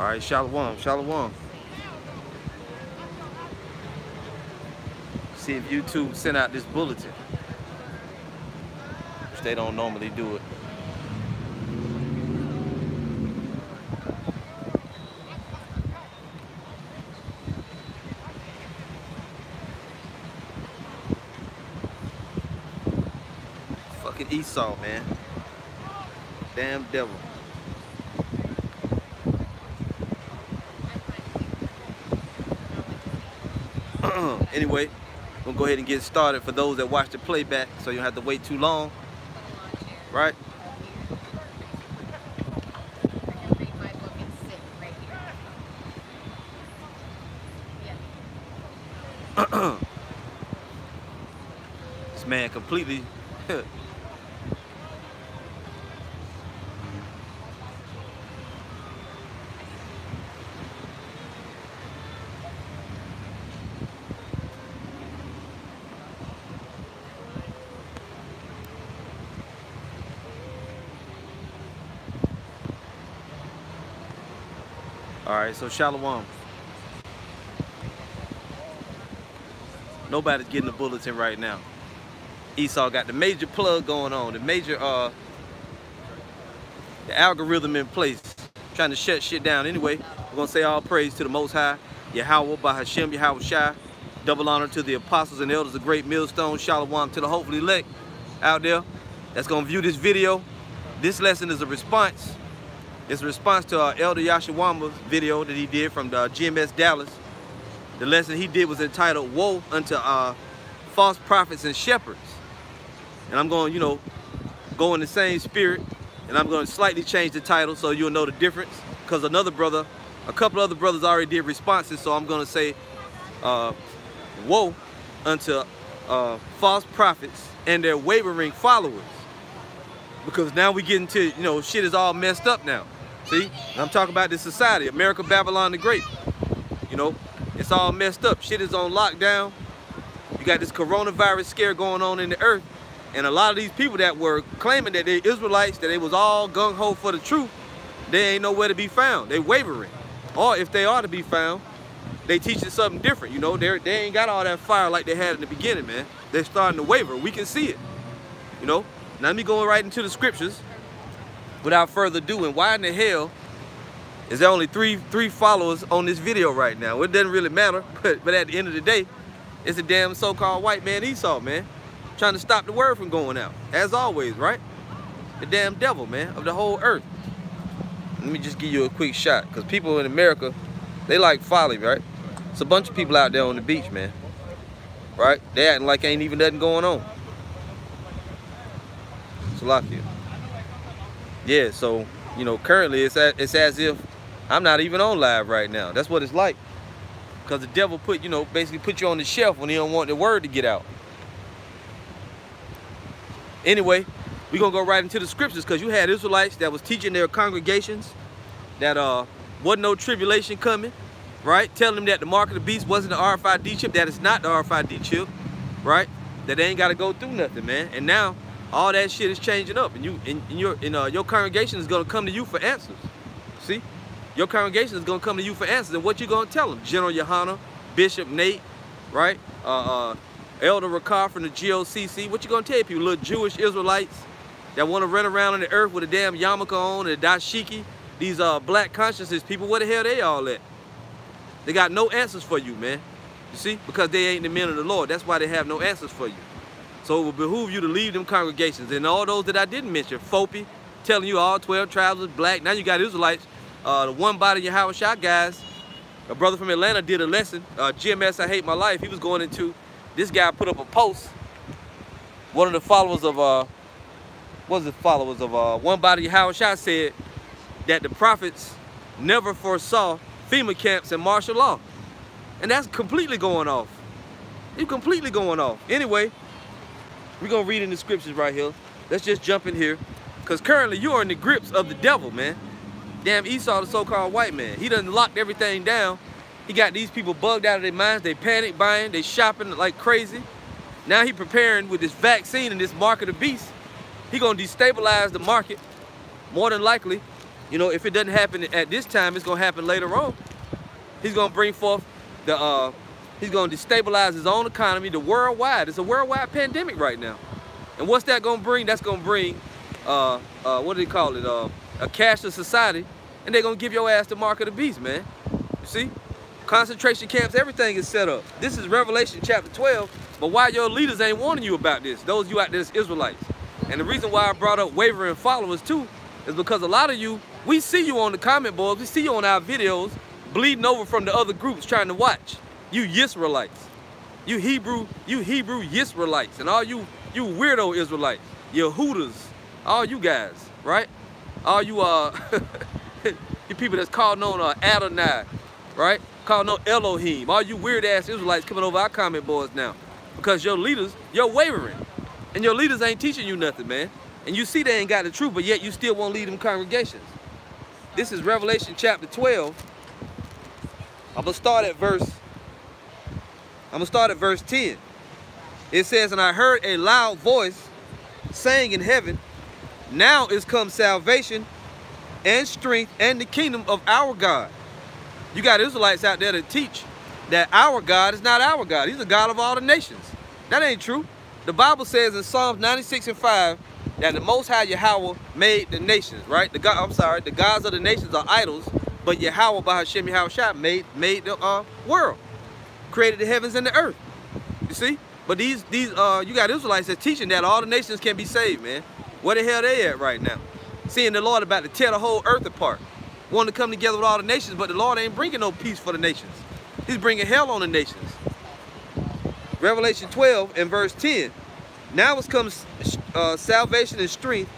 All right, shalom, shalom. See if YouTube sent out this bulletin, which they don't normally do it. Fucking Esau, man. Damn devil. Anyway, we're gonna go ahead and get started for those that watch the playback, so you don't have to wait too long. Right? This man completely All right, so shalom. Nobody's getting the bulletin right now. Esau got the major plug going on, the major the algorithm in place, trying to shut shit down. Anyway, we're gonna say all praise to the Most High, Yahweh, Bahashem, Yahweh Shai. Double honor to the apostles and elders of Great Millstone. Shalom to the hopefully elect out there that's gonna view this video. This lesson is a response. It's a response to Elder Yashawama's video that he did from the GMS Dallas. The lesson he did was entitled "Woe unto False Prophets and Shepherds." And I'm going, go in the same spirit, and I'm going to slightly change the title so you'll know the difference. Because another brother, a couple other brothers already did responses, so I'm going to say, "Woe unto false prophets and their wavering followers." Because now we get into, shit is all messed up now. See? And I'm talking about this society, America, Babylon the Great. It's all messed up. Shit is on lockdown. You got this coronavirus scare going on in the earth. And a lot of these people that were claiming that they're Israelites, that they was all gung-ho for the truth, they ain't nowhere to be found. They wavering. Or if they are to be found, they teaching something different. They ain't got all that fire like they had in the beginning, man. They're starting to waver. We can see it. Now let me go right into the scriptures without further ado. And why in the hell is there only three followers on this video right now? Well, it doesn't really matter, but at the end of the day, it's a damn so-called white man Esau, man, trying to stop the word from going out, as always, right? The damn devil, man, of the whole earth. Let me just give you a quick shot, because people in America, they like folly, right? It's a bunch of people out there on the beach, man, right? They acting like ain't even nothing going on. Salakia. Yeah, so, currently it's as if I'm not even on live right now. That's what it's like. Because the devil basically put you on the shelf when he don't want the word to get out. Anyway, we're going to go right into the scriptures, because you had Israelites that was teaching their congregations that wasn't no tribulation coming, right? Telling them that the mark of the beast wasn't the RFID chip, that it's not the RFID chip, right? That they ain't got to go through nothing, man. And now all that shit is changing up, and your congregation is going to come to you for answers. See? Your congregation is going to come to you for answers, and what you going to tell them? General Yohana, Bishop Nate, right? Elder Rakar from the GOCC. What you going to tell people? Little Jewish Israelites that want to run around on the earth with a damn yarmulke on and a dashiki. These black consciences people, where the hell they all at? They got no answers for you, man. You see? Because they ain't the men of the Lord. That's why they have no answers for you. So it will behoove you to leave them congregations. And all those that I didn't mention, Fopi, telling you all 12 tribes was black. Now you got Israelites. The one body Yahweh Shai guys, a brother from Atlanta did a lesson. GMS, I Hate My Life. He was going into, this guy put up a post. One of the followers of, one body Yahweh Shai said that the prophets never foresaw FEMA camps and martial law. And that's completely going off. It's completely going off. Anyway, we're going to read in the scriptures right here. Let's just jump in here. Because currently you are in the grips of the devil, man. Damn Esau, the so-called white man. He done locked everything down. He got these people bugged out of their minds. They panic buying. They shopping like crazy. Now he preparing with this vaccine and this mark of the beast. He going to destabilize the market. More than likely, You know, if it doesn't happen at this time, it's going to happen later on. He's going to bring forth the, he's going to destabilize his own economy, the worldwide. It's a worldwide pandemic right now. And what's that going to bring? That's going to bring, what do they call it? A cashless society. And they're going to give your ass the mark of the beast, man. You see? Concentration camps, everything is set up. This is Revelation chapter 12. But why your leaders ain't warning you about this? Those of you out there as Israelites. And the reason why I brought up wavering followers too is because a lot of you, we see you on the comment boards, we see you on our videos, bleeding over from the other groups trying to watch. You Yisraelites. You Hebrew Yisraelites. And all you weirdo Israelites. You Hooters. All you guys, right? All you you people that's calling on Adonai, right? Calling on Elohim. All you weird ass Israelites coming over our comment boards now. Because your leaders, you're wavering. And your leaders ain't teaching you nothing, man. And you see they ain't got the truth, but yet you still won't lead them congregations. This is Revelation chapter 12. I'm gonna start at verse 10. It says, and I heard a loud voice saying in heaven, now is come salvation and strength and the kingdom of our God. You got Israelites out there that teach that our God is not our God. He's the God of all the nations. That ain't true. The Bible says in Psalms 96:5 that the Most High Yahweh made the nations, right? The gods of the nations are idols, but Yahweh by Hashem Yahushua made the world, created the heavens and the earth. You see? But you got Israelites that teaching that all the nations can be saved, man. Where the hell they at right now? Seeing the Lord about to tear the whole earth apart, wanting to come together with all the nations, but the Lord ain't bringing no peace for the nations. He's bringing hell on the nations. Revelation 12 and verse 10. Now has come salvation and strength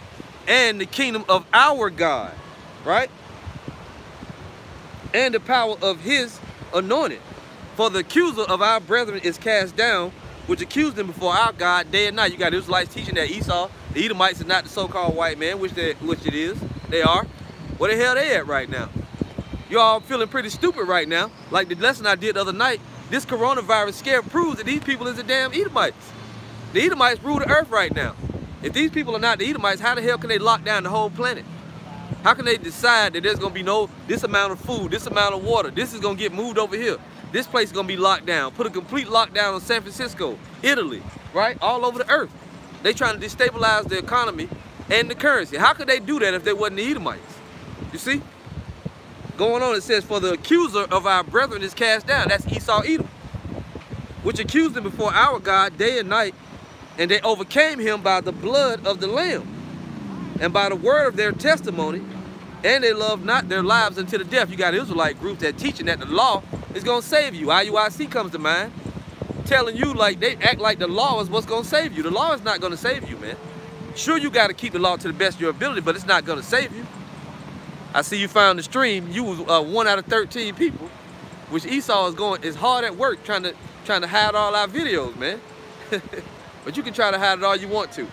and the kingdom of our God, right? And the power of his anointed. For the accuser of our brethren is cast down, which accused them before our God day and night. You got Israelites teaching that Esau, the Edomites, is not the so-called white man, which it is. They are. Where the hell they at right now? You all feeling pretty stupid right now. Like the lesson I did the other night, this coronavirus scare proves that these people is the damn Edomites. The Edomites rule the earth right now. If these people are not the Edomites, how the hell can they lock down the whole planet? How can they decide that there's going to be this amount of food, this amount of water, this is going to get moved over here, this place is going to be locked down, put a complete lockdown on San Francisco, Italy, right? All over the earth. They trying to destabilize the economy and the currency. How could they do that if they wasn't the Edomites? You see? Going on, it says, for the accuser of our brethren is cast down. That's Esau, Edom, which accused them before our God day and night, and they overcame him by the blood of the Lamb and by the word of their testimony, and they loved not their lives unto the death. You got Israelite groups that teaching that the law is going to save you. IUIC comes to mind, telling you like they act like the law is what's going to save you. The law is not going to save you, man. Sure, you got to keep the law to the best of your ability, but it's not going to save you. I see you found the stream. You was 1 out of 13 people, which Esau is hard at work trying to hide all our videos, man. But you can try to hide it all you want to.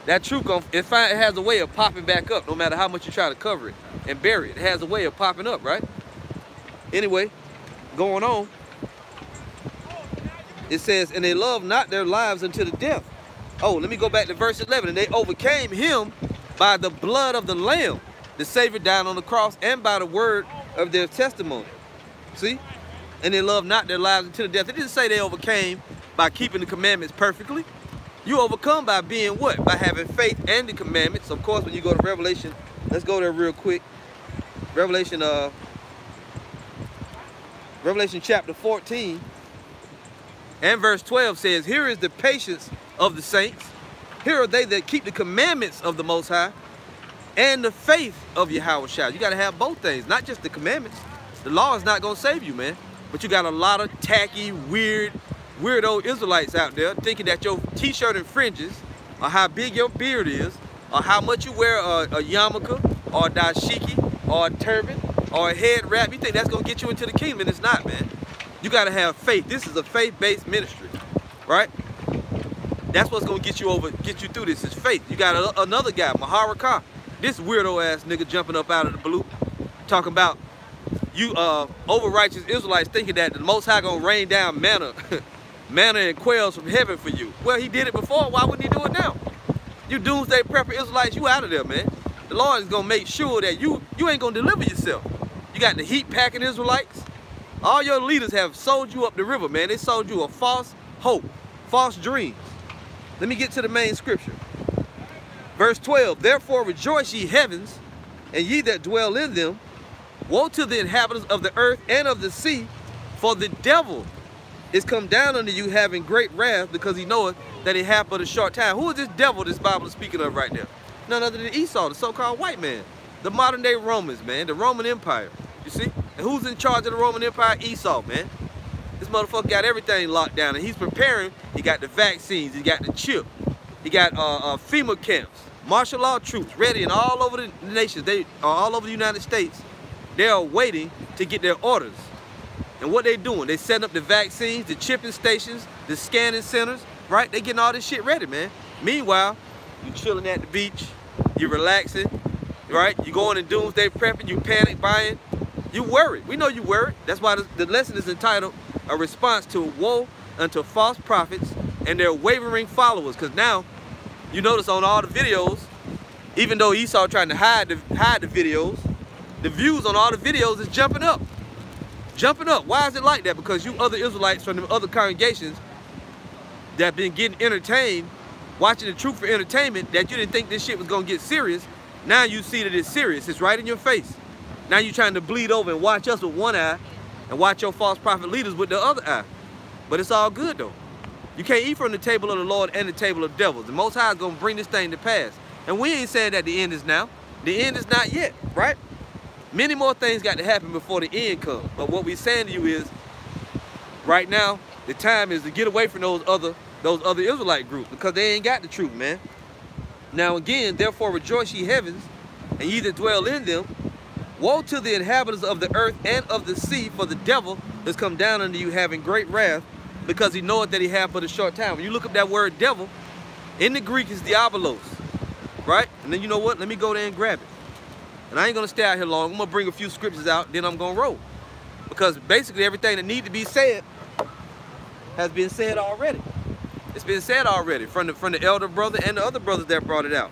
That truth, it has a way of popping back up no matter how much you try to cover it and bury it. It has a way of popping up, right? Anyway, going on. It says, and they love not their lives unto the death. Oh, let me go back to verse 11. And they overcame him by the blood of the Lamb, the Savior died on the cross, and by the word of their testimony. See? And they love not their lives unto the death. It didn't say they overcame by keeping the commandments perfectly. You overcome by being what? By having faith and the commandments. Of course, when you go to Revelation, let's go there real quick. Revelation chapter 14 and verse 12 says, here is the patience of the saints. Here are they that keep the commandments of the Most High and the faith of Yahushua. You got to have both things, not just the commandments. The law is not going to save you, man. But you got a lot of tacky, weirdo Israelites out there thinking that your t-shirt and fringes, or how big your beard is, or how much you wear a yarmulke, or a dashiki, or a turban, or a head wrap, you think that's going to get you into the kingdom, and it's not, man. You got to have faith. This is a faith-based ministry, right? That's what's going to get you through this, is faith. You got another guy, Maharakah, this weirdo ass nigga jumping up out of the blue, talking about you over-righteous Israelites thinking that the Most High going to rain down manna, manna and quails from heaven for you. Well, he did it before. Why wouldn't he do it now? You doomsday prepper Israelites, you out of there, man. the Lord is gonna make sure that you ain't gonna deliver yourself. You got the heat packing Israelites. All your leaders have sold you up the river, man. They sold you a false hope, false dreams. Let me get to the main scripture. Verse 12, therefore rejoice ye heavens, and ye that dwell in them. Woe to the inhabitants of the earth and of the sea, for the devil is come down unto you having great wrath, because he knoweth that he hath but a short time. Who is this devil this Bible is speaking of right now? None other than Esau, the so-called white man. The modern day Romans, man, the Roman Empire. You see? And who's in charge of the Roman Empire? Esau, man. This motherfucker got everything locked down, and he's preparing. He got the vaccines, he got the chip, he got FEMA camps, martial law troops ready, and all over the nations. They are all over the United States. They are waiting to get their orders. And what they doing? They setting up the vaccines, the chipping stations, the scanning centers, right? They getting all this shit ready, man. Meanwhile, you chilling at the beach, you relaxing, right? You going in doomsday prepping, you panic buying, you worried. We know you worried. That's why the lesson is entitled A Response to Woe Unto False Prophets and Their Wavering Followers. Because now, you notice on all the videos, even though Esau trying to hide the videos, the views on all the videos is jumping up. Jumping up. Why is it like that? Because you other Israelites from the other congregations that been getting entertained, watching the truth for entertainment, that you didn't think this shit was going to get serious, now you see that it's serious. It's right in your face. Now you're trying to bleed over and watch us with one eye and watch your false prophet leaders with the other eye. But it's all good, though. You can't eat from the table of the Lord and the table of devils. The Most High is going to bring this thing to pass. And we ain't saying that the end is now. The end is not yet, right? Many more things got to happen before the end comes. But what we're saying to you is, right now, the time is to get away from those other Israelite groups, because they ain't got the truth, man. Now again, therefore rejoice ye heavens, and ye that dwell in them. Woe to the inhabitants of the earth and of the sea, for the devil has come down unto you having great wrath, because he knoweth that he hath but a short time. When you look up that word devil, in the Greek is diabolos, right? And then you know what? Let me go there and grab it. And I ain't gonna stay out here long. I'm gonna bring a few scriptures out, then I'm gonna roll. Because basically everything that needs to be said has been said already. It's been said already from the elder brother and the other brothers that brought it out.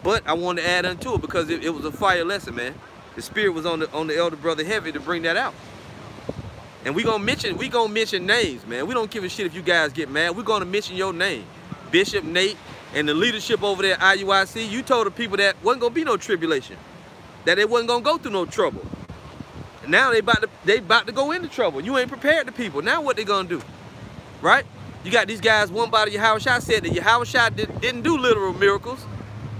But I wanted to add unto it because it was a fire lesson, man. The spirit was on the elder brother heavy to bring that out. And we gonna mention names, man. We don't give a shit if you guys get mad. We're gonna mention your name. Bishop Nate and the leadership over there at IUIC, you told the people that wasn't gonna be no tribulation, that they wasn't gonna go through no trouble. And now they about to go into trouble. You ain't prepared the people. Now what they gonna do? Right? You got these guys, one by the Yahushua said that Yahushua didn't do literal miracles.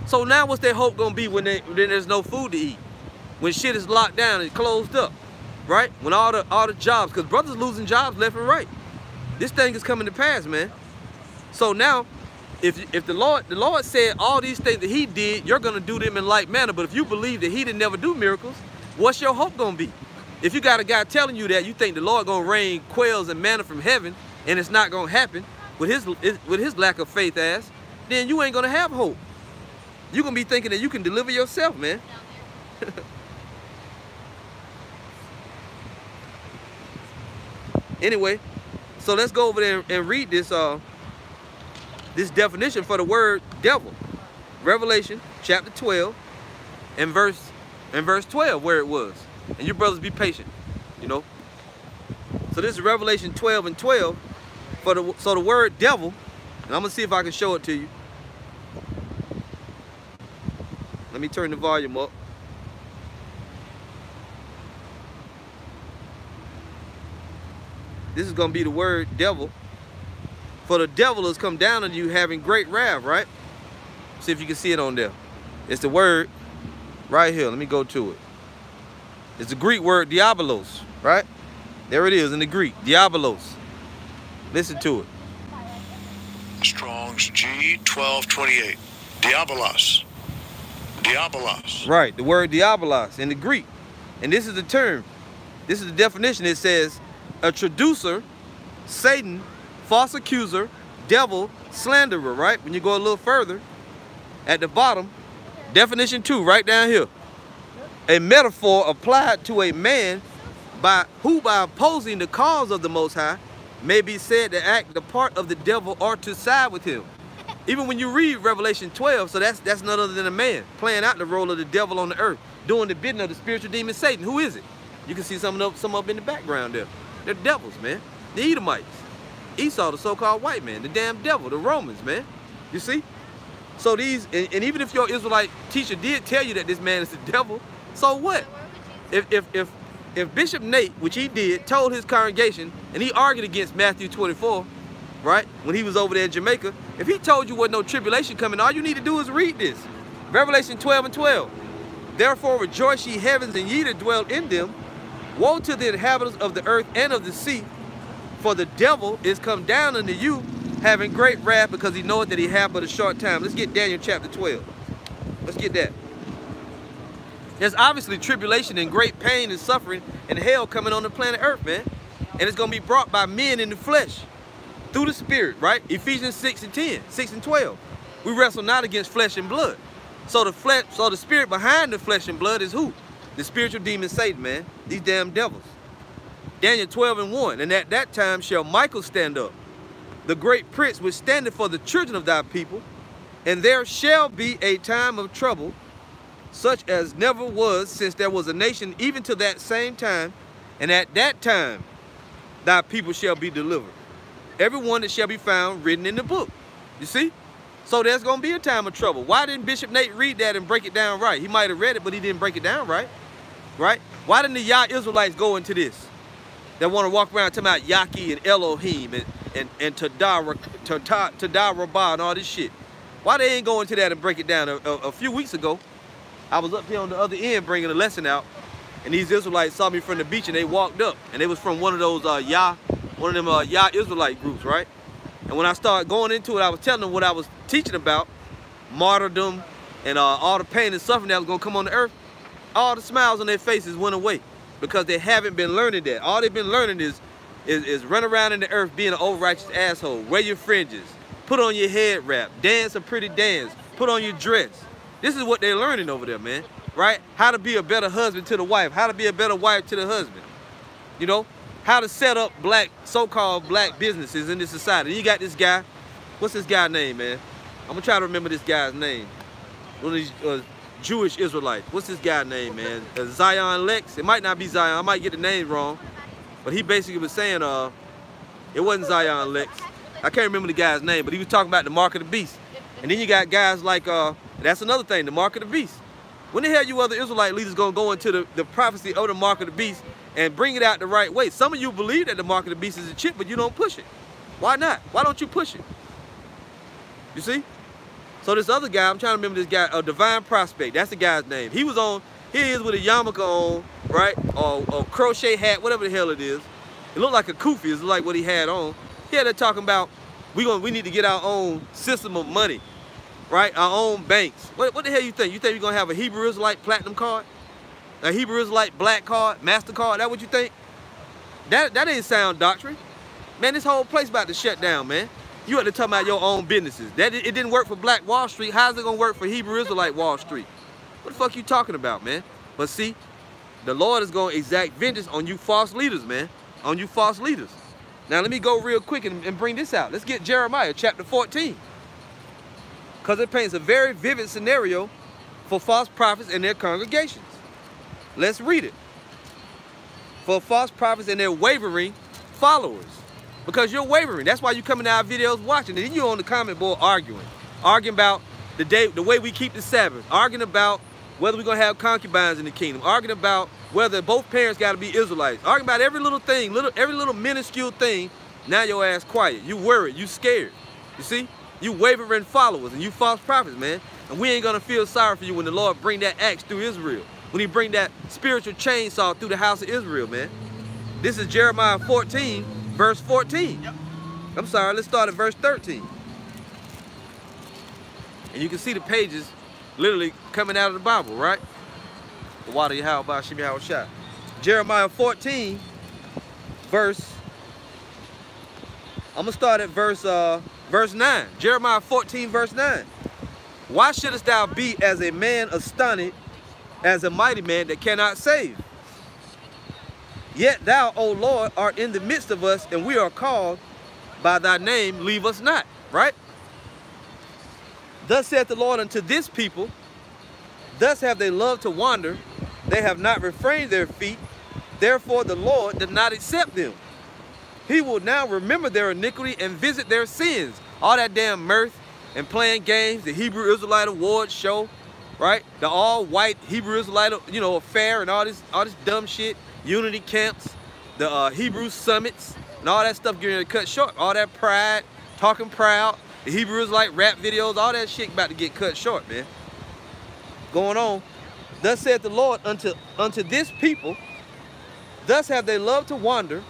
So now what's their hope gonna be when there's no food to eat? When shit is locked down and closed up, right? When all the jobs, because brothers losing jobs left and right. This thing is coming to pass, man. So now, if the Lord said all these things that he did, you're gonna do them in like manner. But if you believe that he didn't never do miracles, what's your hope gonna be? If you got a guy telling you that you think the Lord gonna rain quails and manna from heaven, and it's not gonna happen with his lack of faith ass, then you ain't gonna have hope. You're gonna be thinking that you can deliver yourself, man. Anyway, so let's go over there and read this this definition for the word devil. Revelation chapter 12 and verse 12 where it was. And you brothers be patient, you know. So this is Revelation 12 and 12 so the word devil, and I'm gonna see if I can show it to you. Let me turn the volume up. This is going to be the word devil. For the devil has come down on you having great wrath, right? See if you can see it on there. It's the word right here. Let me go to it. It's the Greek word diabolos, right? There it is in the Greek, diabolos. Listen to it. Strong's G1228. Diabolos. Diabolos. Right, the word diabolos in the Greek. And this is the term. This is the definition. It says, a traducer, Satan, false accuser, devil, slanderer, right? When you go a little further, at the bottom, definition 2, right down here. A metaphor applied to a man who by opposing the cause of the Most High may be said to act the part of the devil or to side with him. Even when you read Revelation 12, so that's none other than a man playing out the role of the devil on the earth, doing the bidding of the spiritual demon Satan. Who is it? You can see some up in the background there. They're devils, man. The Edomites. Esau, the so-called white man, the damn devil, the Romans, man. You see? So these, and even if your Israelite teacher did tell you that this man is the devil, so what? If Bishop Nate, which he did, told his congregation, and he argued against Matthew 24, right, when he was over there in Jamaica, if he told you wasn't no tribulation coming, all you need to do is read this. Revelation 12:12. Therefore rejoice ye heavens, and ye that dwell in them. Woe to the inhabitants of the earth and of the sea, for the devil is come down unto you, having great wrath, because he knoweth that he hath but a short time. Let's get Daniel chapter 12. Let's get that. There's obviously tribulation and great pain and suffering and hell coming on the planet Earth, man. And it's going to be brought by men in the flesh, through the Spirit, right? Ephesians 6:10, 6 and 12. We wrestle not against flesh and blood. So the spirit behind the flesh and blood is who? The spiritual demon Satan, man. These damn devils. Daniel 12:1. And at that time shall Michael stand up, the great prince which standeth for the children of thy people, and there shall be a time of trouble, such as never was since there was a nation, even to that same time. And at that time thy people shall be delivered, everyone that shall be found written in the book. You see? So there's going to be a time of trouble. Why didn't Bishop Nate read that and break it down right? He might have read it, but he didn't break it down right. Right? Why didn't the Yah Israelites go into this? They want to walk around talking about Yaki and Elohim and Tadarabah and all this shit. Why they ain't go into that and break it down? A few weeks ago, I was up here on the other end bringing a lesson out, and these Israelites saw me from the beach and they walked up, and they was from one of those Yah Israelite groups, right? And when I started going into it, I was telling them what I was teaching about, martyrdom and all the pain and suffering that was going to come on the earth. All the smiles on their faces went away because they haven't been learning that. All they've been learning is run around in the earth being an old righteous asshole, wear your fringes, put on your head wrap, dance a pretty dance, put on your dress. This is what they're learning over there, man, right? How to be a better husband to the wife, how to be a better wife to the husband, you know? How to set up so-called black businesses in this society. And you got this guy, what's this guy's name, man? I'm gonna try to remember this guy's name. One of these Jewish Israelites. What's this guy's name, man? Zion Lex? It might not be Zion, I might get the name wrong. But he basically was saying, it wasn't Zion Lex. I can't remember the guy's name, but he was talking about the mark of the beast. And then you got guys like, that's another thing, the mark of the beast. When the hell you other Israelite leaders gonna go into the prophecy of the mark of the beast and bring it out the right way? Some of you believe that the mark of the beast is a chip, but you don't push it. Why not? Why don't you push it? You see? So this other guy, I'm trying to remember this guy, Divine Prospect, that's the guy's name. He was on, here he is with a yarmulke on, right? Or crochet hat, whatever the hell it is. It looked like a kufi, it's like what he had on. Yeah, they're talking about, we need to get our own system of money, right? Our own banks. What the hell you think? You think we're gonna have a Hebrew Israelite platinum card? A Hebrew Israelite black card, MasterCard, that what you think? That ain't sound doctrine. Man, this whole place about to shut down, man. You have to talk about your own businesses. It didn't work for Black Wall Street. How's it gonna work for Hebrew Israelite Wall Street? What the fuck you talking about, man? But see, the Lord is gonna exact vengeance on you false leaders, man. On you false leaders. Now let me go real quick and bring this out. Let's get Jeremiah chapter 14. Because it paints a very vivid scenario for false prophets and their congregations. Let's read it. For false prophets and their wavering followers. Because you're wavering. That's why you come in our videos watching. And then you're on the comment board arguing. Arguing about the way we keep the Sabbath. Arguing about whether we're going to have concubines in the kingdom. Arguing about whether both parents got to be Israelites. Arguing about every little thing, every little minuscule thing. Now your ass quiet. You worried. You scared. You see? You wavering followers and you false prophets, man. And we ain't going to feel sorry for you when the Lord bring that axe through Israel. When he bring that spiritual chainsaw through the house of Israel, man. This is Jeremiah 14, verse 14. Yep. I'm sorry, let's start at verse 13. And you can see the pages literally coming out of the Bible, right? The water Yahweh Shimi Yahweh Shah. Jeremiah 14, verse, I'm going to start at verse 9. Jeremiah 14, verse 9. Why shouldest thou be as a man astonished, as a mighty man that cannot save? Yet thou, O Lord, art in the midst of us, and we are called by thy name, leave us not. Right? Thus saith the Lord unto this people, thus have they loved to wander, they have not refrained their feet, therefore the Lord did not accept them. He will now remember their iniquity and visit their sins. All that damn mirth and playing games, the Hebrew Israelite Awards show, right? The all-white Hebrew Israelite, you know, affair and all this dumb shit, unity camps, the Hebrew summits, and all that stuff getting cut short. All that pride, talking proud, the Hebrew Israelite rap videos, all that shit about to get cut short, man. Going on. Thus saith the Lord unto this people, thus have they loved to wander,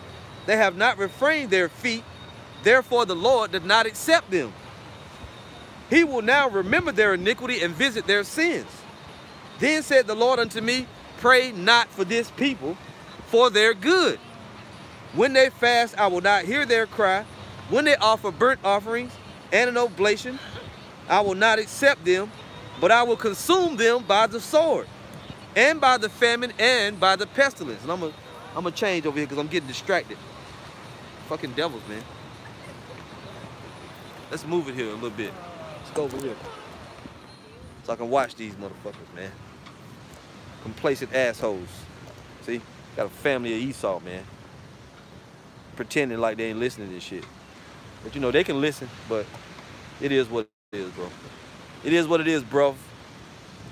they have not refrained their feet, therefore the Lord did not accept them. He will now remember their iniquity and visit their sins. Then said the Lord unto me, pray not for this people, for their good. When they fast, I will not hear their cry. When they offer burnt offerings and an oblation, I will not accept them, but I will consume them by the sword, and by the famine, and by the pestilence. And I'm gonna change over here because I'm getting distracted. Fucking devils, man. Let's move it here a little bit. Let's go over here. So I can watch these motherfuckers, man. Complacent assholes. See? Got a family of Esau, man. Pretending like they ain't listening to this shit. But you know, they can listen, but it is what it is, bro. It is what it is, bro.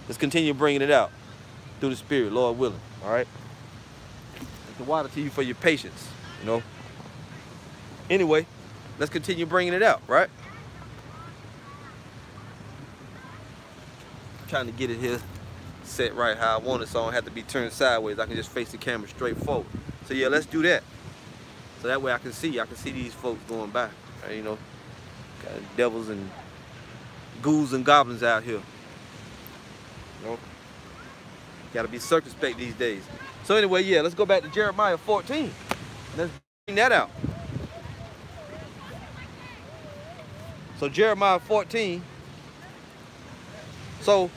Let's continue bringing it out through the Spirit, Lord willing, all right? It's the water to you for your patience, you know? Anyway, let's continue bringing it out, right? I'm trying to get it here set right how I want it so I don't have to be turned sideways. I can just face the camera straight forward. So yeah, let's do that. So that way I can see these folks going by, right? You know, got devils and ghouls and goblins out here. You know, gotta be circumspect these days. So anyway, yeah, let's go back to Jeremiah 14. Let's bring that out. So Jeremiah 14. So,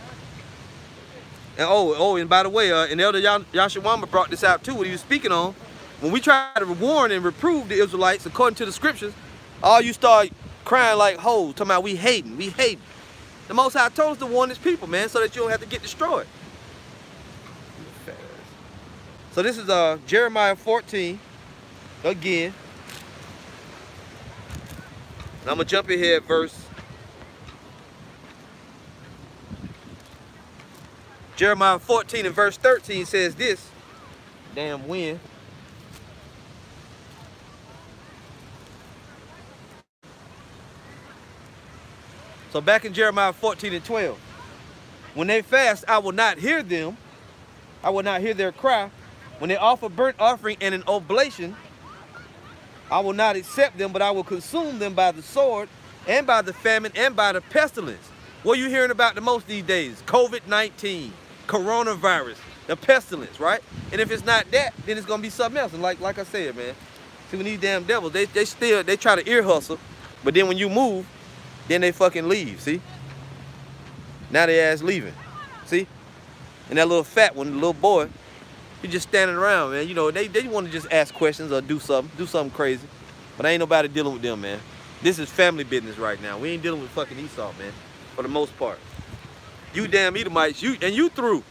and and by the way, and Elder Yashawama brought this out too, what he was speaking on. When we try to warn and reprove the Israelites according to the scriptures, all you start crying like hoes, talking about we hating. The Most High told us to warn his people, man, so that you don't have to get destroyed. So this is Jeremiah 14 again. And I'm gonna jump in here at verse Jeremiah 14 and verse 13 says this. Damn wind. So back in Jeremiah 14 and 12. When they fast, I will not hear them. I will not hear their cry. When they offer burnt offering and an oblation, I will not accept them, but I will consume them by the sword, and by the famine, and by the pestilence. What are you hearing about the most these days? COVID-19, coronavirus, the pestilence, right? And if it's not that, then it's gonna be something else. And like I said, man, see, when these damn devils, they try to ear hustle, but then when you move, then they fucking leave, see? Now they ass leaving, see? And that little fat one, the little boy, he just standing around, man. You know, they want to just ask questions or do something crazy. But ain't nobody dealing with them, man. This is family business right now. We ain't dealing with fucking Esau, man, for the most part. You damn Edomites, you through.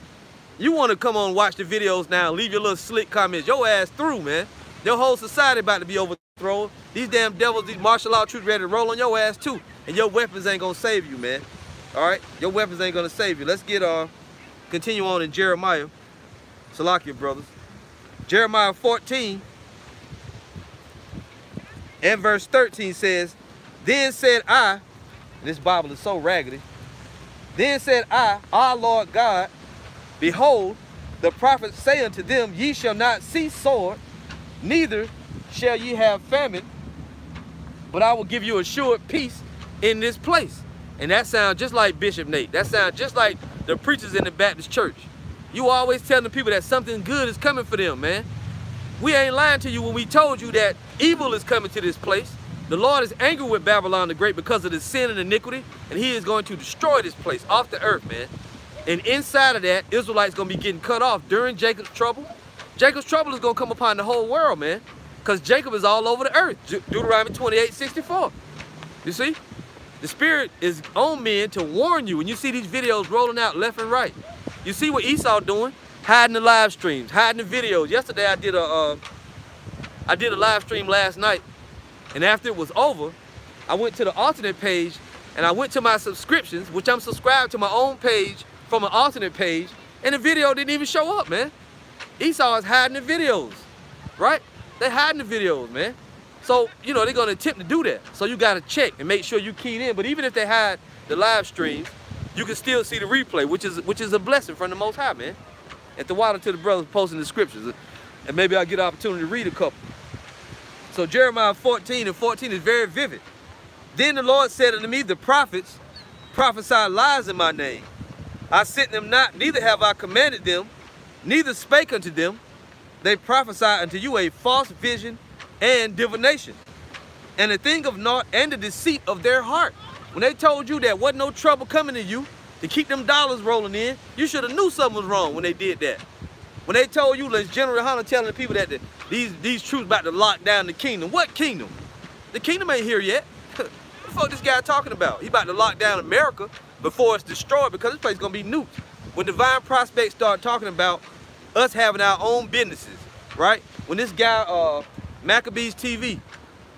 You want to come on and watch the videos now, leave your little slick comments. Your ass through, man. Your whole society about to be overthrown. These damn devils, these martial law troops ready to roll on your ass too. And your weapons ain't gonna save you, man. All right? Your weapons ain't gonna save you. Let's get continue on in Jeremiah. Salakia, brothers. Jeremiah 14 and verse 13 says, then said I, this Bible is so raggedy, then said I, our Lord God, behold, the prophets say unto them, ye shall not see sword, neither shall ye have famine, but I will give you assured peace in this place. And that sounds just like Bishop Nate. That sounds just like the preachers in the Baptist church. You always telling the people that something good is coming for them, man. We ain't lying to you when we told you that evil is coming to this place. The Lord is angry with Babylon the Great because of the sin and iniquity, and he is going to destroy this place off the earth, man. And inside of that, Israelites going to be getting cut off during Jacob's trouble. Jacob's trouble is going to come upon the whole world, man, because Jacob is all over the earth. Deuteronomy 28:64. You see? The Spirit is on men to warn you. When you see these videos rolling out left and right, you see what Esau doing, hiding the live streams, hiding the videos. Yesterday I did a live stream last night, and after it was over, I went to the alternate page and I went to my subscriptions, which I'm subscribed to my own page from an alternate page, and the video didn't even show up, man. Esau is hiding the videos, right? They're hiding the videos, man. So, you know, they're going to attempt to do that. So you got to check and make sure you keyed in. But even if they hide the live streams, you can still see the replay, which is a blessing from the Most High, man. At the water to the brothers posting the scriptures. And maybe I'll get an opportunity to read a couple. So Jeremiah 14 and 14 is very vivid. Then the Lord said unto me, the prophets prophesy lies in my name. I sent them not, neither have I commanded them, neither spake unto them. They prophesy unto you a false vision and divination, and the thing of naught, and the deceit of their heart. When they told you that wasn't no trouble coming to you to keep them dollars rolling in, you should have knew something was wrong when they did that. When they told you, like General Hunter telling the people that these troops about to lock down the kingdom. What kingdom? The kingdom ain't here yet. What the fuck this guy talking about? He about to lock down America before it's destroyed, because this place is gonna be nuked. When Divine Prospects start talking about us having our own businesses, right? When this guy Maccabees TV,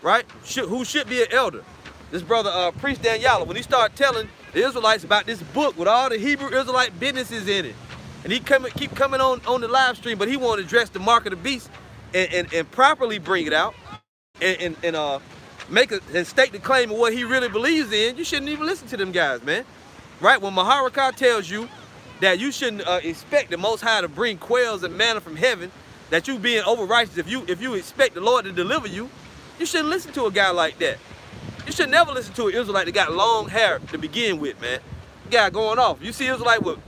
right? Who should be an elder. This brother, Priest Daniela, when he started telling the Israelites about this book with all the Hebrew Israelite businesses in it, and he keep coming on the live stream, but he wanted to address the mark of the beast and properly bring it out and make and state the claim of what he really believes in, you shouldn't even listen to them guys, man. Right? When Maharakah tells you that you shouldn't expect the Most High to bring quails and manna from heaven, that you being over righteous, if you expect the Lord to deliver you, you shouldn't listen to a guy like that. You should never listen to an Israelite that got long hair to begin with, man. Guy going off. You see Israelite with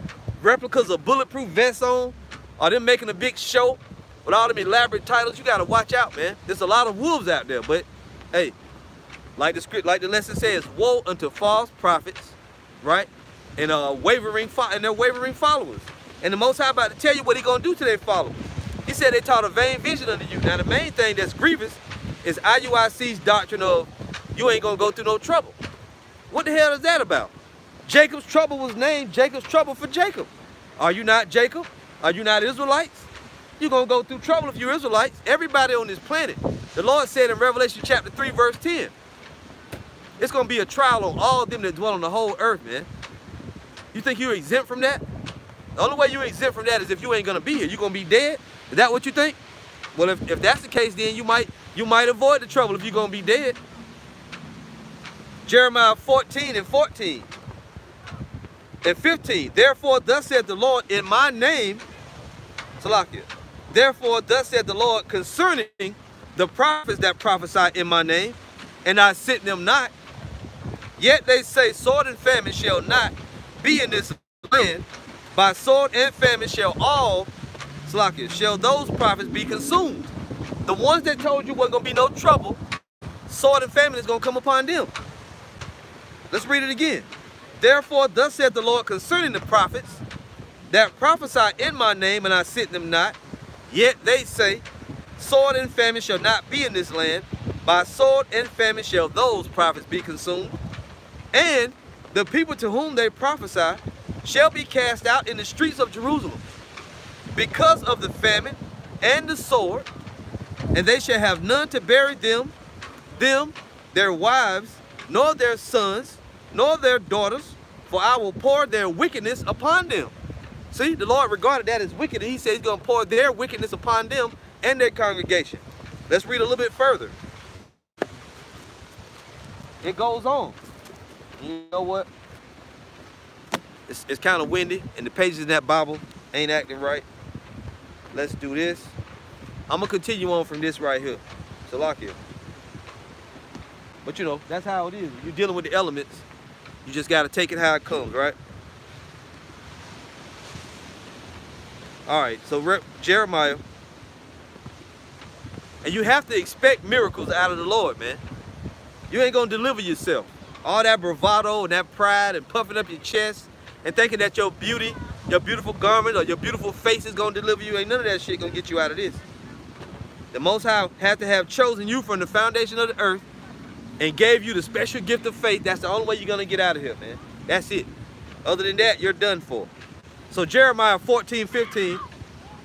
replicas of bulletproof vests on, or them making a big show with all them elaborate titles, you gotta watch out, man. There's a lot of wolves out there, but hey, like the lesson says, woe unto false prophets, right? And their wavering followers. And the Most High about to tell you what he gonna do to their followers. He said they taught a vain vision unto you. Now the main thing that's grievous is IUIC's doctrine of you ain't gonna go through no trouble. What the hell is that about? Jacob's trouble was named Jacob's trouble for Jacob. Are you not Jacob? Are you not Israelites? You're gonna go through trouble if you're Israelites. Everybody on this planet. The Lord said in Revelation chapter 3 verse 10, it's gonna be a trial on all of them that dwell on the whole earth, man. You think you're exempt from that? The only way you're exempt from that is if you ain't gonna be here. You're gonna be dead? Is that what you think? Well, if that's the case, then you might avoid the trouble if you're gonna be dead. Jeremiah 14 and 14 and 15. Therefore, thus saith the Lord in my name, Salakia. Therefore, thus saith the Lord concerning the prophets that prophesy in my name, and I sent them not. Yet they say, sword and famine shall not be in this land. By sword and famine shall those prophets be consumed. The ones that told you wasn't going to be no trouble, sword and famine is going to come upon them. Let's read it again. Therefore, thus saith the Lord concerning the prophets that prophesy in my name, and I sent them not. Yet they say, sword and famine shall not be in this land. By sword and famine shall those prophets be consumed. And the people to whom they prophesy shall be cast out in the streets of Jerusalem because of the famine and the sword, and they shall have none to bury them, their wives, nor their sons, nor their daughters, for I will pour their wickedness upon them. See, the Lord regarded that as wicked, and he said he's going to pour their wickedness upon them and their congregation. Let's read a little bit further. It goes on. You know what? It's kind of windy, and the pages in that Bible ain't acting right. Let's do this. I'm going to continue on from this right here. Salakia. But you know, that's how it is. You're dealing with the elements. You just got to take it how it comes, right? All right, so Jeremiah. And you have to expect miracles out of the Lord, man. You ain't going to deliver yourself. All that bravado and that pride and puffing up your chest and thinking that your beauty, your beautiful garment or your beautiful face is going to deliver you. Ain't none of that shit going to get you out of this. The Most High had to have chosen you from the foundation of the earth and gave you the special gift of faith, that's the only way you're going to get out of here, man. That's it. Other than that, you're done for. So Jeremiah 14:15,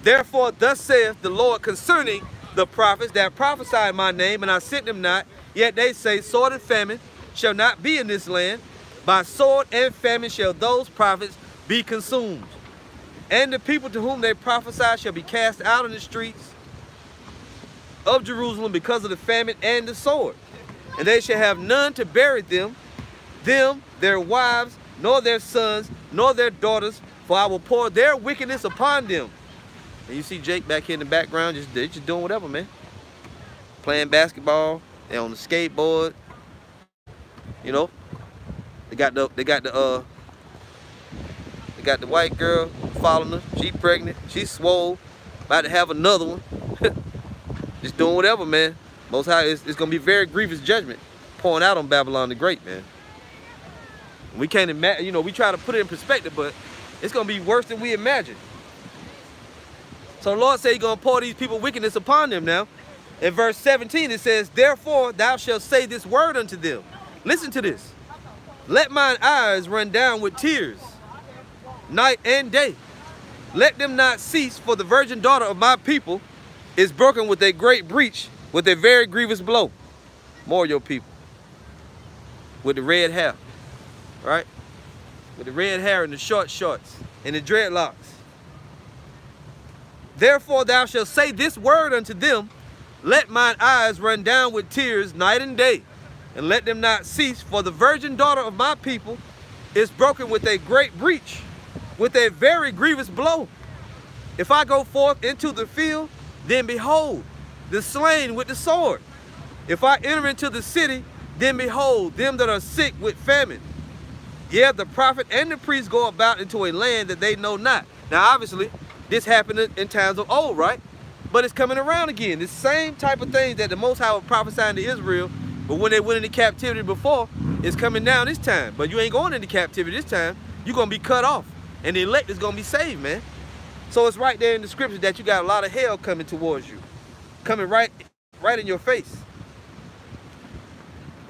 therefore thus saith the Lord concerning the prophets that prophesy in my name, and I sent them not, yet they say, sword and famine shall not be in this land. By sword and famine shall those prophets be consumed. And the people to whom they prophesy shall be cast out in the streets of Jerusalem because of the famine and the sword. And they shall have none to bury them, their wives, nor their sons, nor their daughters, for I will pour their wickedness upon them. And you see Jake back here in the background, they're just doing whatever, man. Playing basketball, they're on the skateboard. You know, they got the white girl following her. She pregnant, she's swole, about to have another one. Just doing whatever, man. Most High, it's gonna be very grievous judgment pouring out on Babylon the Great, man. We can't imagine, you know, we try to put it in perspective, but it's gonna be worse than we imagine. So the Lord said he's gonna pour these people wickedness upon them now. In verse 17 it says, therefore thou shalt say this word unto them. Listen to this. Let mine eyes run down with tears, night and day. Let them not cease, for the virgin daughter of my people is broken with a great breach, with a very grievous blow. More of your people. With the red hair. Right? With the red hair and the short shorts and the dreadlocks. Therefore thou shalt say this word unto them, let mine eyes run down with tears night and day, and let them not cease, for the virgin daughter of my people is broken with a great breach, with a very grievous blow. If I go forth into the field, then behold, the slain with the sword. If I enter into the city, then behold, them that are sick with famine. Yeah, the prophet and the priest go about into a land that they know not. Now, obviously, this happened in times of old, right? But it's coming around again. The same type of things that the Most High was prophesying to Israel, but when they went into captivity before, it's coming down this time. But you ain't going into captivity this time. You're going to be cut off. And the elect is going to be saved, man. So it's right there in the scriptures that you got a lot of hell coming towards you. Coming right in your face.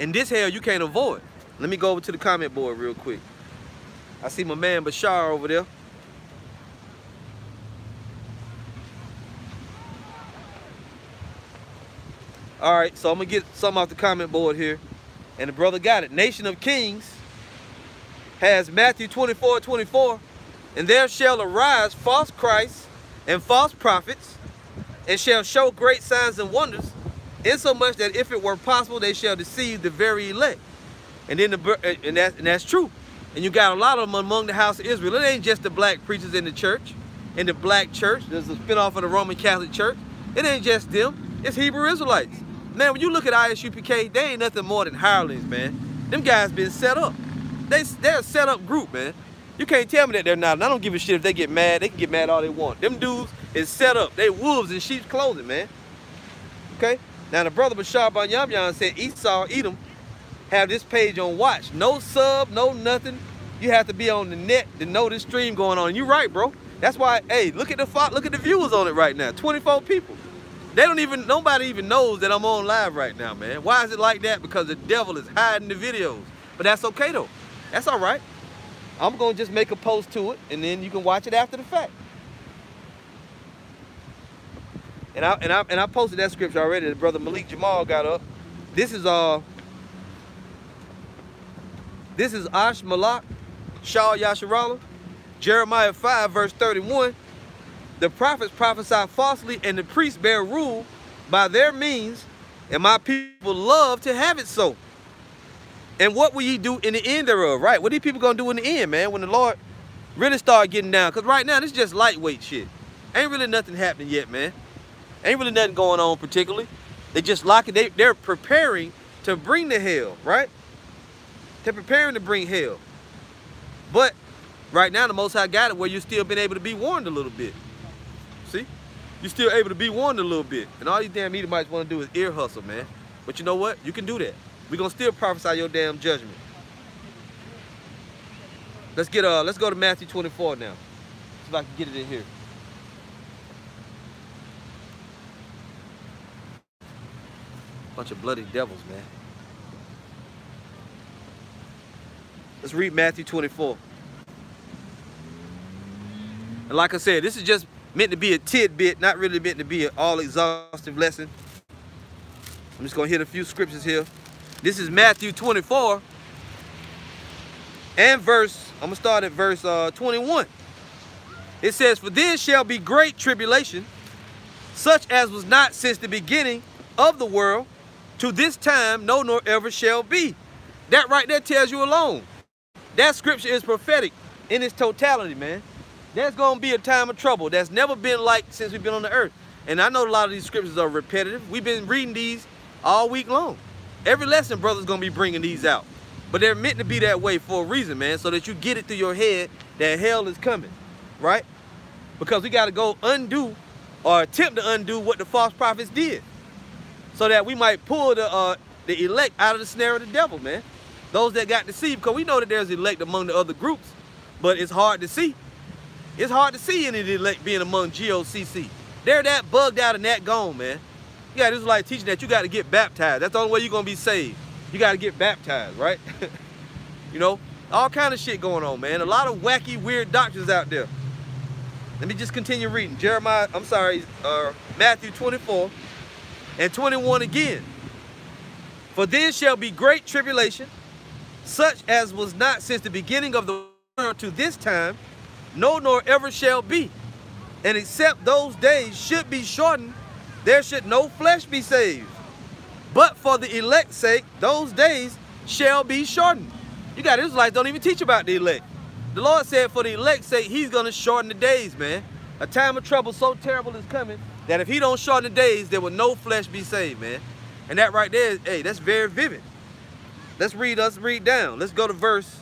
And this hell you can't avoid. Let me go over to the comment board real quick. I see my man Bashar over there. All right, so I'm going to get something off the comment board here. And the brother got it. Nation of Kings has Matthew 24:24. And there shall arise false Christs and false prophets, and shall show great signs and wonders, insomuch that if it were possible, they shall deceive the very elect. And then that's true. And you got a lot of them among the house of Israel. It ain't just the black preachers in the church, in the black church. There's a spinoff of the Roman Catholic Church. It ain't just them. It's Hebrew Israelites. Man, when you look at ISUPK, they ain't nothing more than hirelings, man. Them guys been set up. They're a set up group, man. You can't tell me that they're not. And I don't give a shit if they get mad. They can get mad all they want. Them dudes is set up. They wolves in sheep's clothing, man. Okay? Now, the brother Bashar Banyamyan said Esau, Edom, have this page on watch. No sub, no nothing. You have to be on the net to know this stream going on. And you're right, bro. That's why, hey, look at the viewers on it right now. 24 people. Nobody even knows that I'm on live right now, man. Why is it like that? Because the devil is hiding the videos. But that's okay, though. That's all right. I'm going to just make a post to it, and then you can watch it after the fact. And I posted that scripture already. The brother Malik Jamal got up. This is Ash Malak, Shah Yasharallah, Jeremiah 5, verse 31. The prophets prophesy falsely, and the priests bear rule by their means, and my people love to have it so. And what will ye do in the end thereof, right? What are these people going to do in the end, man, when the Lord really start getting down? Because right now, this is just lightweight shit. Ain't really nothing happening yet, man. Ain't really nothing going on particularly. They just locking, they're preparing to bring the hell, right? They're preparing to bring hell. But right now, the Most High got it where you've still been able to be warned a little bit. See? You're still able to be warned a little bit. And all these damn Edomites want to do is ear hustle, man. But you know what? You can do that. We're going to still prophesy your damn judgment. Let's go to Matthew 24 now. See if I can get it in here. Bunch of bloody devils, man. Let's read Matthew 24. And like I said, this is just meant to be a tidbit, not really meant to be an all-exhaustive lesson. I'm just going to hit a few scriptures here. This is Matthew 24 and I'm going to start at verse 21. It says, "For then shall be great tribulation, such as was not since the beginning of the world, to this time, no nor ever shall be." That right there tells you alone. That scripture is prophetic in its totality, man. There's going to be a time of trouble that's never been like since we've been on the earth. And I know a lot of these scriptures are repetitive. We've been reading these all week long. Every lesson, brother's going to be bringing these out. But they're meant to be that way for a reason, man, so that you get it through your head that hell is coming, right? Because we got to go undo or attempt to undo what the false prophets did, so that we might pull the elect out of the snare of the devil, man. Those that got deceived, because we know that there's elect among the other groups, but it's hard to see. It's hard to see any of the elect being among GOCC. They're that bugged out and that gone, man. Yeah, this is like teaching that you got to get baptized. That's the only way you're going to be saved. You got to get baptized, right? You know, all kind of shit going on, man. A lot of wacky, weird doctrines out there. Let me just continue reading. Matthew 24 and 21 again. "For then shall be great tribulation, such as was not since the beginning of the world to this time, no nor ever shall be. And except those days should be shortened, there should no flesh be saved. But for the elect's sake, those days shall be shortened." You got Israelites don't even teach about the elect. The Lord said for the elect's sake, he's going to shorten the days, man. A time of trouble so terrible is coming that if he don't shorten the days, there will no flesh be saved, man. And that right there, hey, that's very vivid. Let's read down. Let's go to verse.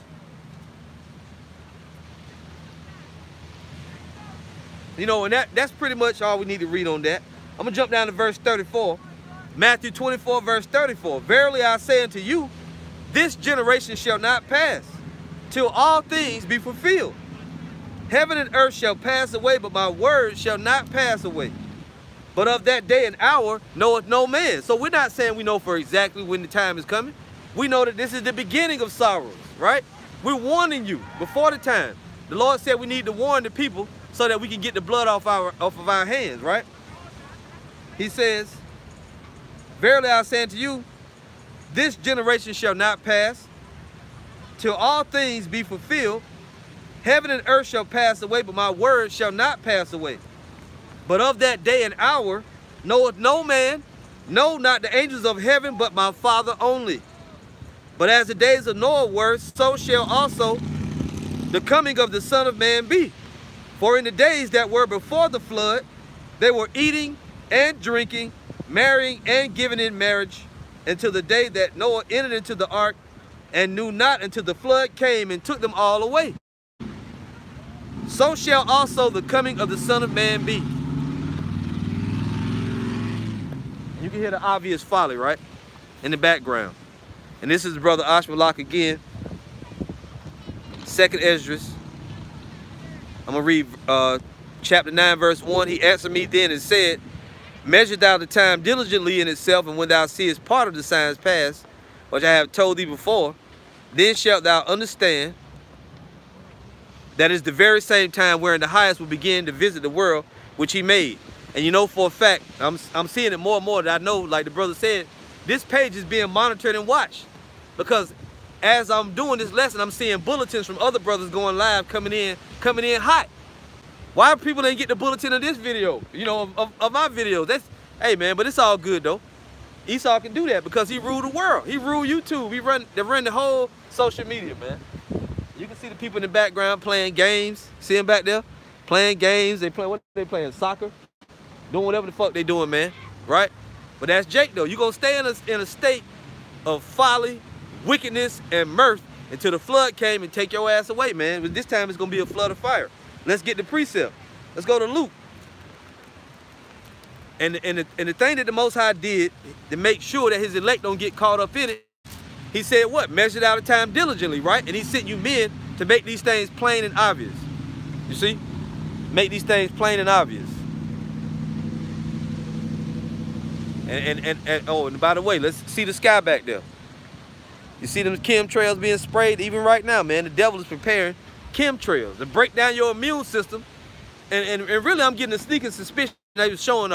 You know, and that's pretty much all we need to read on that. I'm going to jump down to verse 34. Matthew 24, verse 34. "Verily I say unto you, this generation shall not pass, till all things be fulfilled. Heaven and earth shall pass away, but my word shall not pass away. But of that day and hour knoweth no man." So we're not saying we know for exactly when the time is coming. We know that this is the beginning of sorrows, right? We're warning you before the time. The Lord said we need to warn the people so that we can get the blood off of our hands, right? He says, "Verily I say unto you, this generation shall not pass, till all things be fulfilled. Heaven and earth shall pass away, but my word shall not pass away. But of that day and hour knoweth no man, no, not the angels of heaven, but my Father only. But as the days of Noah were, so shall also the coming of the Son of Man be. For in the days that were before the flood, they were eating and drinking, marrying and giving in marriage, until the day that Noah entered into the ark, and knew not until the flood came and took them all away. So shall also the coming of the Son of Man be." You can hear the obvious folly, right, in the background. And this is Brother Ashmalak again, 2nd Esdras. I'm going to read chapter 9, verse 1. "He answered me then and said, Measure thou the time diligently in itself, and when thou seest part of the signs past, which I have told thee before, then shalt thou understand that is the very same time wherein the highest will begin to visit the world which he made." And you know for a fact, I'm seeing it more and more, that I know, like the brother said, this page is being monitored and watched. Because as I'm doing this lesson, I'm seeing bulletins from other brothers going live, coming in hot. Why people didn't get the bulletin of this video, you know, of my videos? That's, hey man, but it's all good though. Esau can do that because he ruled the world. He ruled YouTube. They run the whole social media, man. You can see the people in the background playing games. See them back there? Playing games. They play, what they playing? Soccer? Doing whatever the fuck they doing, man. Right? But that's Jake though. You're gonna stay in a state of folly, wickedness, and mirth until the flood came and take your ass away, man. But this time it's gonna be a flood of fire. Let's get the precept. Let's go to Luke. And the thing that the Most High did to make sure that his elect don't get caught up in it, he said what? Measured out the time diligently, right? And he sent you men to make these things plain and obvious. You see? Make these things plain and obvious. And by the way, let's see the sky back there. You see them chemtrails being sprayed even right now, man. The devil is preparing chemtrails to break down your immune system. And really, I'm getting a sneaking suspicion. They was showing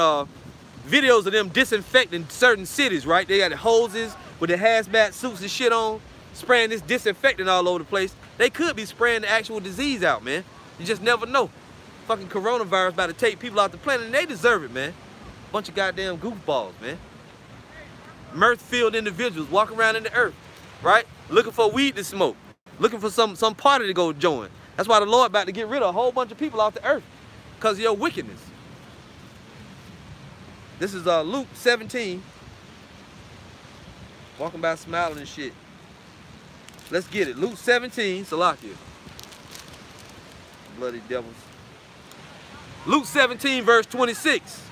videos of them disinfecting certain cities, right? They got the hoses with the hazmat suits and shit on, spraying this disinfectant all over the place. They could be spraying the actual disease out, man. You just never know. Fucking coronavirus about to take people off the planet, and they deserve it, man. Bunch of goddamn goofballs, man. Mirth-filled individuals walking around in the earth, right? Looking for weed to smoke, looking for some party to go join. That's why the Lord about to get rid of a whole bunch of people off the earth, because of your wickedness. This is Luke 17. Walking by smiling and shit. Let's get it. Luke 17, Salakia. Bloody devils. Luke 17, verse 26.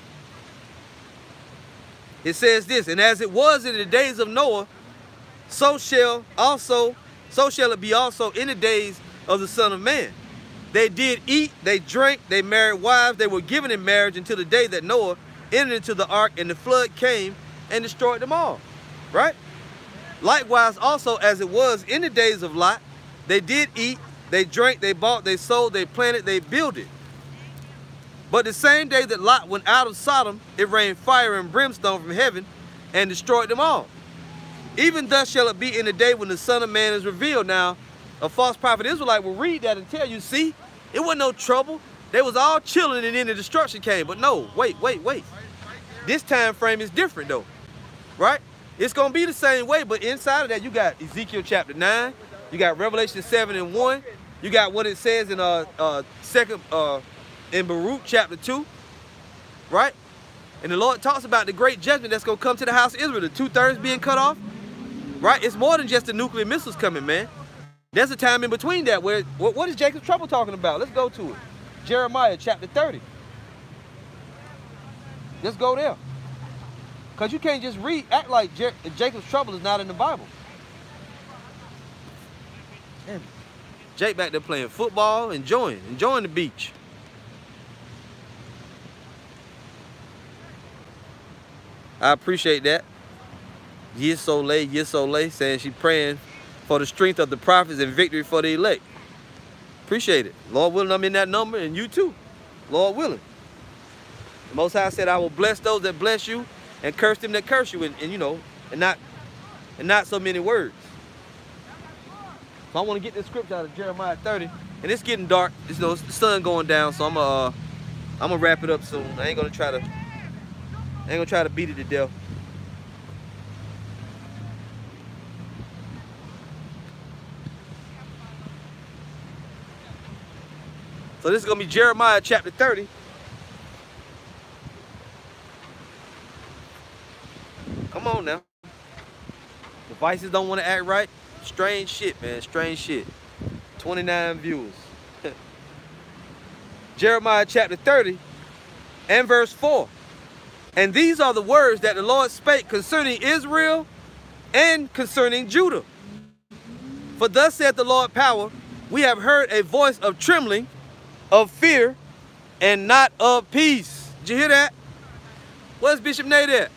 It says this, and as it was in the days of Noah, so shall it be also in the days of the Son of Man. They did eat, they drank, they married wives, they were given in marriage until the day that Noah entered into the ark, and the flood came and destroyed them all. Right? Likewise also as it was in the days of Lot, they did eat, they drank, they bought, they sold, they planted, they builded. But the same day that Lot went out of Sodom, it rained fire and brimstone from heaven and destroyed them all. Even thus shall it be in the day when the Son of Man is revealed. Now, a false prophet Israelite will read that and tell you, see, it wasn't no trouble. They was all chilling and then the destruction came. But no, wait. This time frame is different though, right? It's going to be the same way, but inside of that, you got Ezekiel chapter 9. You got Revelation 7 and 1. You got what it says in in Baruch chapter 2, right? And the Lord talks about the great judgment that's going to come to the house of Israel, the 2/3 being cut off, right? It's more than just the nuclear missiles coming, man. There's a time in between that where, what is Jacob's trouble talking about? Let's go to it. Jeremiah chapter 30. Let's go there. Because you can't just act like Jacob's trouble is not in the Bible. Damn. Jake back there playing football, enjoying the beach. I appreciate that. Yisole, saying she praying for the strength of the prophets and victory for the elect. Appreciate it. Lord willing, I'm in that number, and you too. Lord willing. The Most High said, I will bless those that bless you and curse them that curse you, and not so many words. So I want to get this scripture out of Jeremiah 30, and it's getting dark. It's the sun going down, so I'm gonna wrap it up soon. I ain't gonna try to beat it to death. So this is gonna be Jeremiah chapter 30. Come on now. Devices don't want to act right. Strange shit, man. Strange shit. 29 viewers. Jeremiah chapter 30 and verse 4. And these are the words that the Lord spake concerning Israel and concerning Judah. For thus saith the Lord power, we have heard a voice of trembling, of fear, and not of peace. Did you hear that? Where's Bishop Nate at?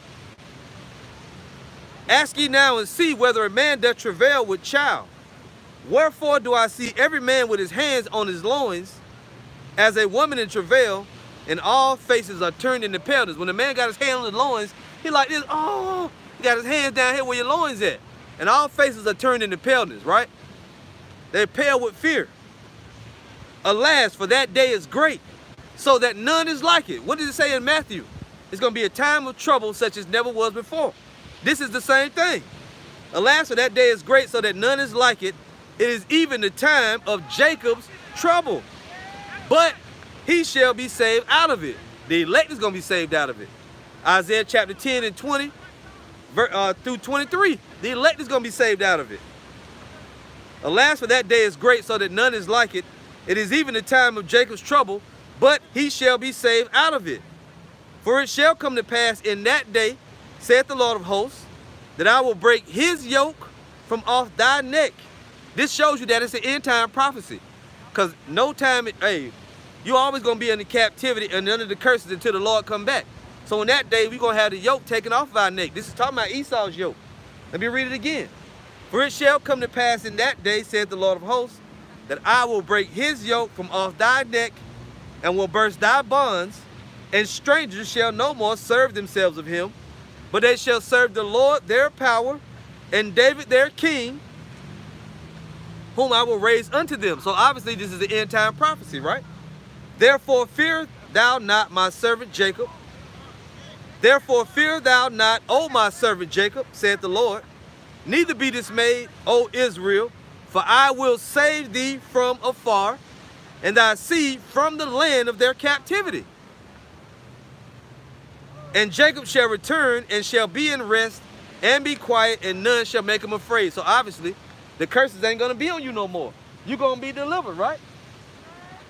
Ask ye now and see whether a man doth travail with child. Wherefore do I see every man with his hands on his loins, as a woman in travail, and all faces are turned into paleness. When a man got his hand on his loins, he like this, oh, he got his hands down here where your loins at. And all faces are turned into paleness, right? They're pale with fear. Alas, for that day is great, so that none is like it. What does it say in Matthew? It's going to be a time of trouble such as never was before. This is the same thing. Alas, for that day is great, so that none is like it. It is even the time of Jacob's trouble. But he shall be saved out of it. The elect is going to be saved out of it. Isaiah chapter 10 and 20 through 23. The elect is going to be saved out of it. Alas, for that day is great, so that none is like it. It is even the time of Jacob's trouble, but he shall be saved out of it. For it shall come to pass in that day, saith the Lord of hosts, that I will break his yoke from off thy neck. This shows you that it's an end time prophecy. Because no time, hey, you're always going to be under captivity and under the curses until the Lord come back. So in that day, we're going to have the yoke taken off of our neck. This is talking about Esau's yoke. Let me read it again. For it shall come to pass in that day, saith the Lord of hosts, that I will break his yoke from off thy neck, and will burst thy bonds, and strangers shall no more serve themselves of him, but they shall serve the Lord their power, and David their king, whom I will raise unto them. So obviously this is the end time prophecy, right? Therefore fear thou not my servant Jacob. Therefore fear thou not, O my servant Jacob, saith the Lord. Neither be dismayed, O Israel, for I will save thee from afar, and thy seed from the land of their captivity. And Jacob shall return, and shall be in rest, and be quiet, and none shall make him afraid. So obviously, the curses ain't going to be on you no more. You're going to be delivered, right?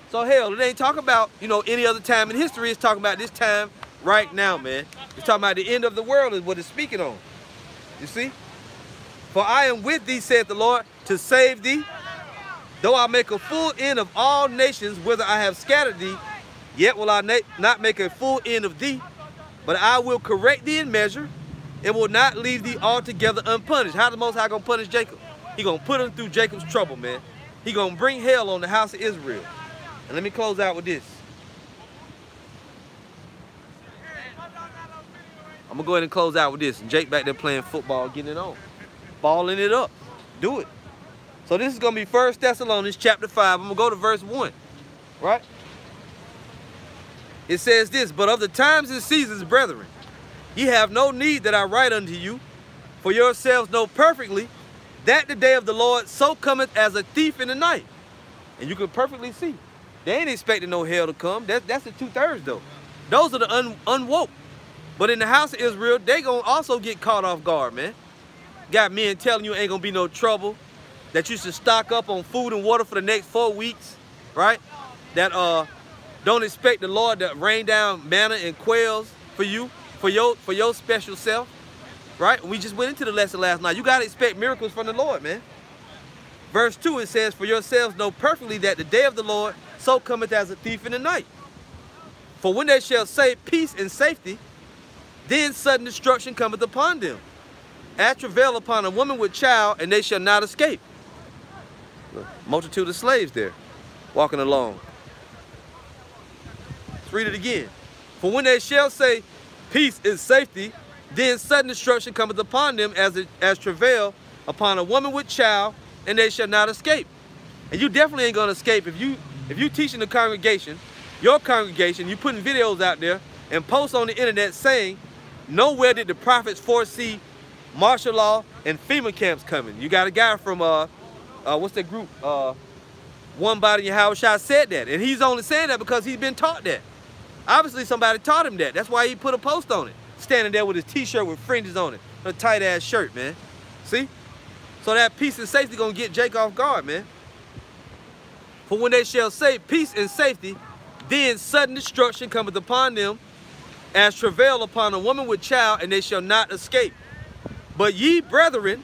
So hell, it ain't talking about, you know, any other time in history. It's talking about this time right now, man. It's talking about the end of the world is what it's speaking on. You see? For I am with thee, saith the Lord, to save thee. Though I make a full end of all nations, whither I have scattered thee, yet will I not make a full end of thee, but I will correct thee in measure, and will not leave thee altogether unpunished. How the Most High gonna punish Jacob? He gonna put him through Jacob's trouble, man. He gonna bring hell on the house of Israel. And let me close out with this. I'm gonna go ahead and close out with this. And Jake back there playing football, getting it on. Balling it up. Do it. So this is going to be 1 Thessalonians chapter 5. I'm going to go to verse 1. Right? It says this, but of the times and seasons, brethren, ye have no need that I write unto you, for yourselves know perfectly that the day of the Lord so cometh as a thief in the night. And you can perfectly see. They ain't expecting no hell to come. That's the 2/3 though. Those are the unwoke. But in the house of Israel, they going to also get caught off guard, man. Got men telling you ain't gonna be no trouble, that you should stock up on food and water for the next 4 weeks, right? That don't expect the Lord to rain down manna and quails for you, for your special self, right? We just went into the lesson last night. You gotta expect miracles from the Lord, man. Verse 2, it says, for yourselves know perfectly that the day of the Lord so cometh as a thief in the night. For when they shall say peace and safety, then sudden destruction cometh upon them. As travail upon a woman with child, and they shall not escape. Look, multitude of slaves there, walking along. Let's read it again. For when they shall say, peace and safety, then sudden destruction cometh upon them as travail upon a woman with child, and they shall not escape. And you definitely ain't gonna escape if you teaching the congregation, your congregation, you putting videos out there and post on the internet saying, nowhere did the prophets foresee martial law and FEMA camps coming. You got a guy from what's that group? One Body in Howard Shot said that, and he's only saying that because he's been taught that. Obviously somebody taught him that. That's why he put a post on it, standing there with his t-shirt with fringes on it, a tight ass shirt, man. See? So that peace and safety gonna get Jake off guard, man. For when they shall say peace and safety, then sudden destruction cometh upon them, as travail upon a woman with child, and they shall not escape. But ye, brethren,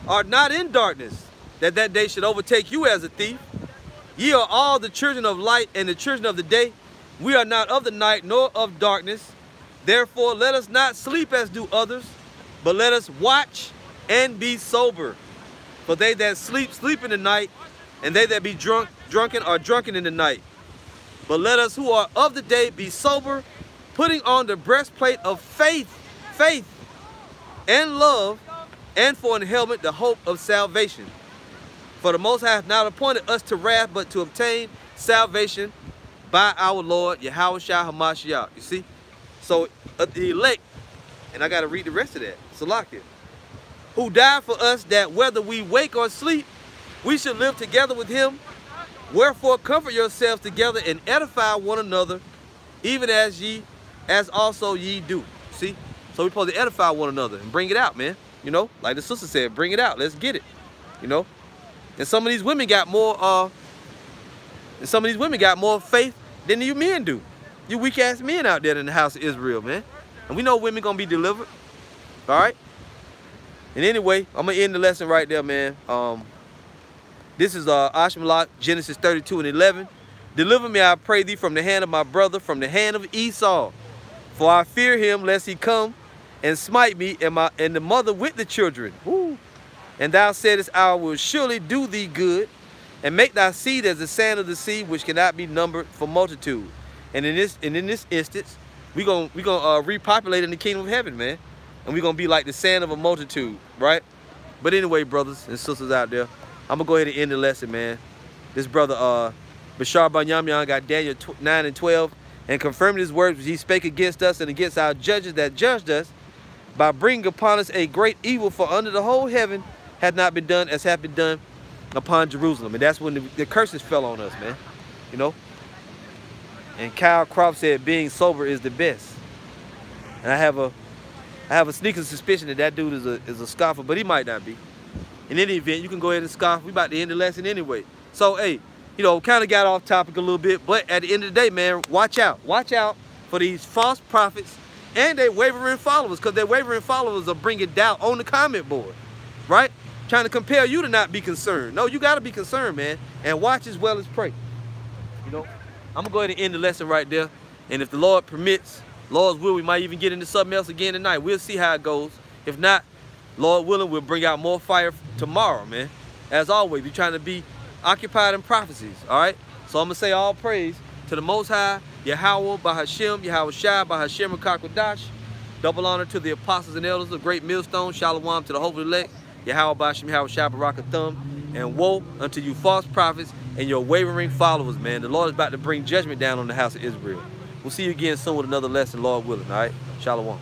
are not in darkness, that day should overtake you as a thief. Ye are all the children of light and the children of the day. We are not of the night nor of darkness. Therefore let us not sleep as do others, but let us watch and be sober. For they that sleep, sleep in the night, and they that be drunken are drunken in the night. But let us who are of the day be sober, putting on the breastplate of faith, and love, and for an helmet the hope of salvation. For the Most High hath not appointed us to wrath, but to obtain salvation by our Lord Yahushua HaMashiach. You see? So the elect, and I got to read the rest of that, Salakia, who died for us, that whether we wake or sleep, we should live together with him. Wherefore comfort yourselves together and edify one another, even as also ye do. See? So we're supposed to edify one another and bring it out, man. You know, like the sister said, bring it out. Let's get it. You know? And some of these women got more faith than you men do. You weak ass men out there in the house of Israel, man. And we know women gonna be delivered. Alright? And anyway, I'm gonna end the lesson right there, man. This is Ashmalach, Genesis 32:11. Deliver me, I pray thee, from the hand of my brother, from the hand of Esau. For I fear him, lest he come and smite me and the mother with the children. Woo. And thou saidest, I will surely do thee good, and make thy seed as the sand of the sea, which cannot be numbered for multitude. And in this instance, we gonna repopulate in the kingdom of heaven, man. And we're gonna be like the sand of a multitude, right? But anyway, brothers and sisters out there, I'm gonna go ahead and end the lesson, man. This brother Bashar Banyamyan got Daniel 9 and 12, and confirmed his words which he spake against us and against our judges that judged us, by bringing upon us a great evil, for under the whole heaven hath not been done as hath been done upon Jerusalem. And that's when the curses fell on us, man. You know? And Kyle Croft said being sober is the best. And I have a sneaking suspicion that that dude is a scoffer, but he might not be. In any event, you can go ahead and scoff. We about to end the lesson anyway. So, hey, you know, kind of got off topic a little bit, but at the end of the day, man, watch out. Watch out for these false prophets and their wavering followers, because their wavering followers are bringing doubt on the comment board, right? Trying to compel you to not be concerned. No, you got to be concerned, man, and watch as well as pray. You know, I'm going to go ahead and end the lesson right there, and if the Lord permits, Lord's will, we might even get into something else again tonight. We'll see how it goes. If not, Lord willing, we'll bring out more fire tomorrow, man. As always, we're trying to be occupied in prophecies, all right? So I'm going to say all praise to the Most High, Yahweh, Bahashem, Yahweh Shai, Bahashem, and Kakwadash. Double honor to the apostles and elders of the great millstone. Shalom to the hopefully elect. Yahweh, Bahashem, Yahweh Shai, Barakathum. And woe unto you false prophets and your wavering followers, man. The Lord is about to bring judgment down on the house of Israel. We'll see you again soon with another lesson, Lord willing, all right? Shalom.